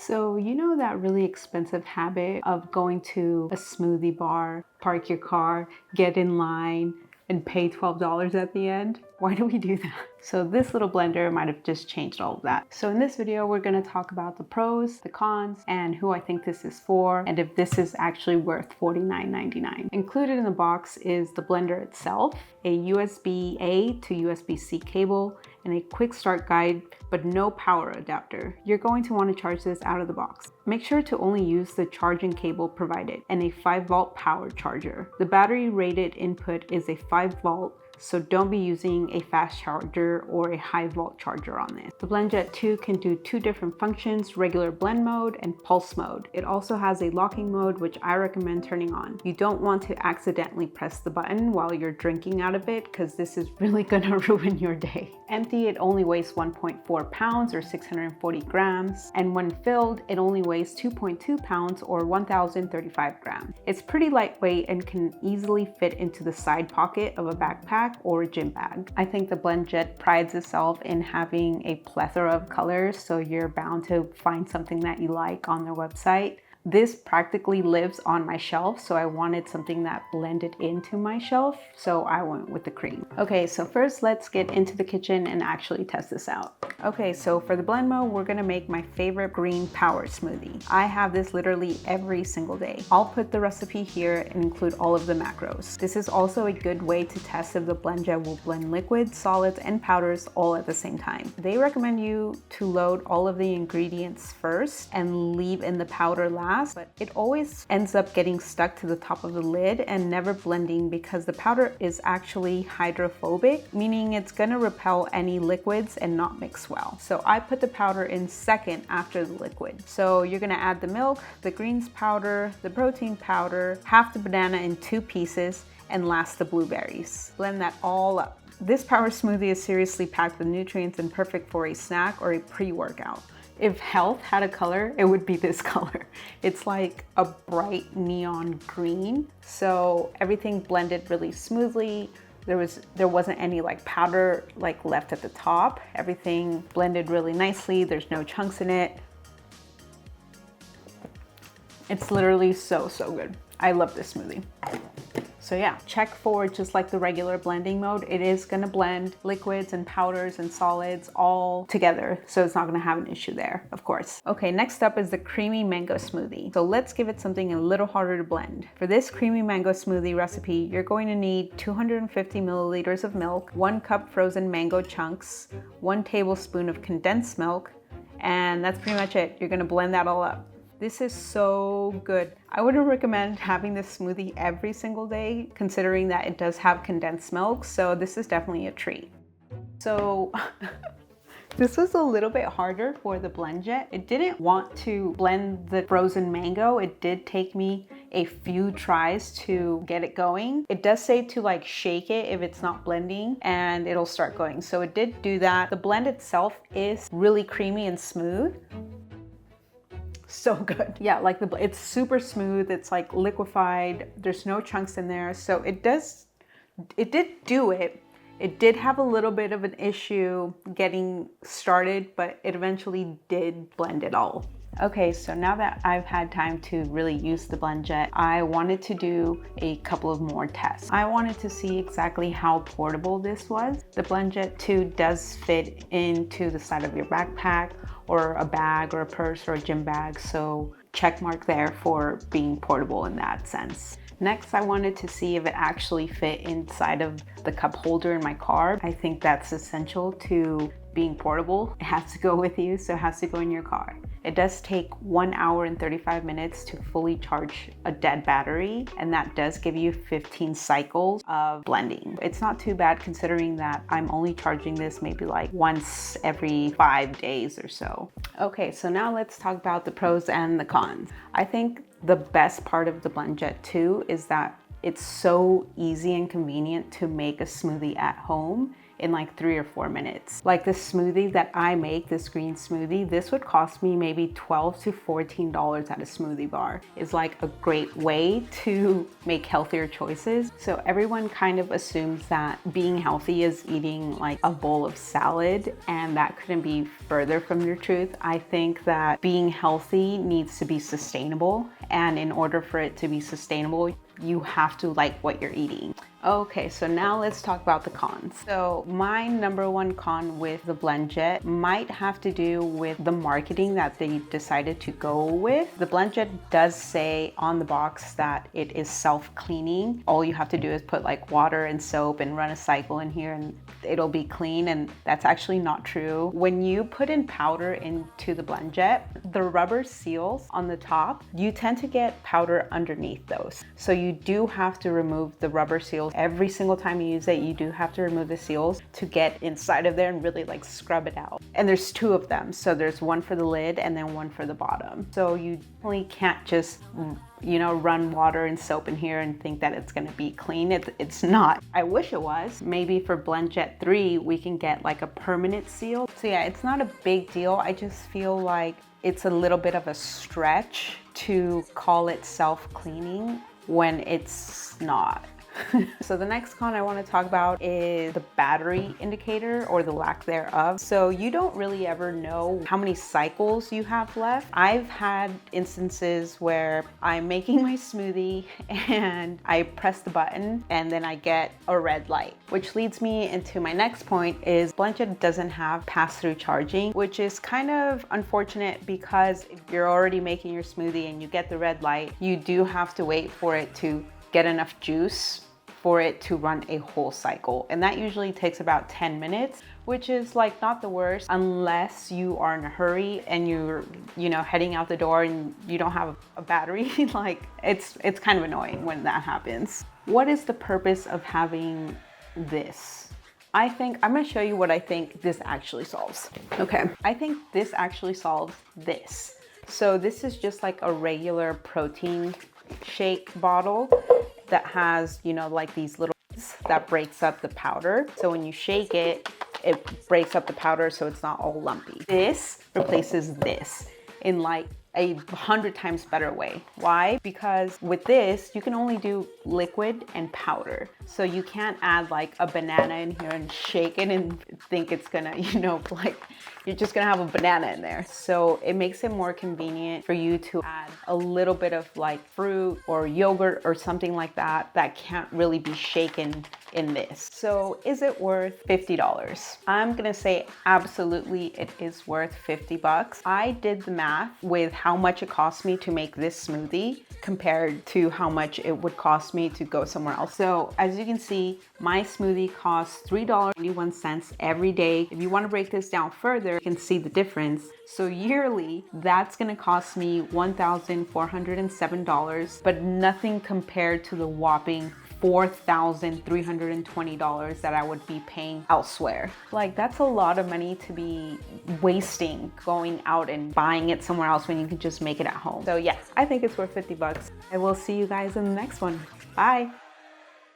So you know that really expensive habit of going to a smoothie bar, park your car, get in line, and pay $12 at the end? Why do we do that? So this little blender might have just changed all of that. So in this video, we're gonna talk about the pros, the cons, and who I think this is for, and if this is actually worth $49.99. Included in the box is the blender itself, a USB-A to USB-C cable, and a quick start guide, but no power adapter. You're going to want to charge this out of the box. Make sure to only use the charging cable provided and a 5-volt power charger. The battery rated input is a 5-volt, so don't be using a fast charger or a high volt charger on this. The Blendjet 2 can do 2 different functions, regular blend mode and pulse mode. It also has a locking mode, which I recommend turning on. You don't want to accidentally press the button while you're drinking out of it, because this is really gonna ruin your day. Empty, it only weighs 1.4 pounds or 640 grams, and when filled, it only weighs 2.2 pounds or 1,035 grams. It's pretty lightweight and can easily fit into the side pocket of a backpack or a gym bag. I think the Blendjet prides itself in having a plethora of colors, so you're bound to find something that you like on their website. This practically lives on my shelf, so I wanted something that blended into my shelf, so I went with the cream. Okay, so first let's get into the kitchen and actually test this out. Okay, so for the blend mode, we're gonna make my favorite green power smoothie. I have this literally every single day. I'll put the recipe here and include all of the macros. This is also a good way to test if the Blendjet will blend liquids, solids, and powders all at the same time. They recommend you to load all of the ingredients first and leave in the powder last, but it always ends up getting stuck to the top of the lid and never blending because the powder is actually hydrophobic, meaning it's gonna repel any liquids and not mix well. So I put the powder in second after the liquid. So you're gonna add the milk, the greens powder, the protein powder, half the banana in 2 pieces, and last the blueberries. Blend that all up. This power smoothie is seriously packed with nutrients and perfect for a snack or a pre-workout. If health had a color, it would be this color. It's like a bright neon green. So everything blended really smoothly. There wasn't any like powder like left at the top. Everything blended really nicely. There's no chunks in it. It's literally so good. I love this smoothie. So yeah, check for just like the regular blending mode. It is gonna blend liquids and powders and solids all together, so it's not gonna have an issue there, of course. Okay, next up is the creamy mango smoothie. So let's give it something a little harder to blend. For this creamy mango smoothie recipe, you're going to need 250 milliliters of milk, 1 cup frozen mango chunks, 1 tablespoon of condensed milk, and that's pretty much it. You're gonna blend that all up. This is so good. I wouldn't recommend having this smoothie every single day, considering that it does have condensed milk, so this is definitely a treat. So this was a little bit harder for the Blendjet. It didn't want to blend the frozen mango. It did take me a few tries to get it going. It does say to like shake it if it's not blending and it'll start going. So it did do that. The blend itself is really creamy and smooth. So good. Yeah, like it's super smooth. It's like liquefied. There's no chunks in there. So it did do it. It did have a little bit of an issue getting started, but it eventually did blend it all. Okay, so now that I've had time to really use the Blendjet, I wanted to do a couple of more tests. I wanted to see exactly how portable this was. The Blendjet 2 does fit into the side of your backpack or a bag or a purse or a gym bag, so check mark there for being portable in that sense. Next, I wanted to see if it actually fit inside of the cup holder in my car. I think that's essential to being portable. It has to go with you, so it has to go in your car. It does take 1 hour and 35 minutes to fully charge a dead battery, and that does give you 15 cycles of blending. It's not too bad considering that I'm only charging this maybe like once every 5 days or so. Okay, so now let's talk about the pros and the cons. I think the best part of the Blendjet 2 is that it's so easy and convenient to make a smoothie at home. in like 3 or 4 minutes. Like this smoothie that I make, this green smoothie, this would cost me maybe $12 to $14 at a smoothie bar. It's like a great way to make healthier choices. So everyone kind of assumes that being healthy is eating like a bowl of salad, and that couldn't be further from the truth. I think that being healthy needs to be sustainable, and in order for it to be sustainable, you have to like what you're eating. Okay, so now let's talk about the cons. So my number one con with the Blendjet might have to do with the marketing that they decided to go with. The Blendjet does say on the box that it is self-cleaning. All you have to do is put like water and soap and run a cycle in here and it'll be clean, and that's actually not true. When you put in powder into the Blendjet, the rubber seals on the top, you tend to get powder underneath those. So you do have to remove the rubber seals. Every single time you use it, you do have to remove the seals to get inside of there and really like scrub it out. And there's 2 of them. So there's one for the lid and then one for the bottom. So you definitely can't just, you know, run water and soap in here and think that it's gonna be clean. It's not. I wish it was. Maybe for Blendjet 3, we can get like a permanent seal. So yeah, it's not a big deal. I just feel like it's a little bit of a stretch to call it self-cleaning when it's not. So the next con I want to talk about is the battery indicator, or the lack thereof. So you don't really ever know how many cycles you have left. I've had instances where I'm making my smoothie and I press the button and then I get a red light, which leads me into my next point is Blendjet doesn't have pass-through charging, which is kind of unfortunate because if you're already making your smoothie and you get the red light, you do have to wait for it to get enough juice for it to run a whole cycle. And that usually takes about 10 minutes, which is like not the worst unless you are in a hurry and you're, you know, heading out the door and you don't have a battery. Like it's kind of annoying when that happens. What is the purpose of having this? I'm gonna show you what I think this actually solves. Okay, I think this actually solves this. So this is just like a regular protein shake bottle that has, you know, like these little that breaks up the powder. So when you shake it, it breaks up the powder so it's not all lumpy. This replaces this in like a 100 times better way. Why? Because with this, you can only do liquid and powder. So you can't add like a banana in here and shake it and think it's gonna, you know, like you're just gonna have a banana in there. So it makes it more convenient for you to add a little bit of like fruit or yogurt or something like that that can't really be shaken in this. So is it worth $50? I'm gonna say absolutely it is worth 50 bucks. I did the math with how much it cost me to make this smoothie compared to how much it would cost me to go somewhere else. So as you can see, my smoothie costs $3.91 every day. If you want to break this down further, you can see the difference. So yearly, that's gonna cost me $1,407, but nothing compared to the whopping $4,320 that I would be paying elsewhere. Like that's a lot of money to be wasting going out and buying it somewhere else when you can just make it at home. So yeah, I think it's worth 50 bucks. I will see you guys in the next one. Bye.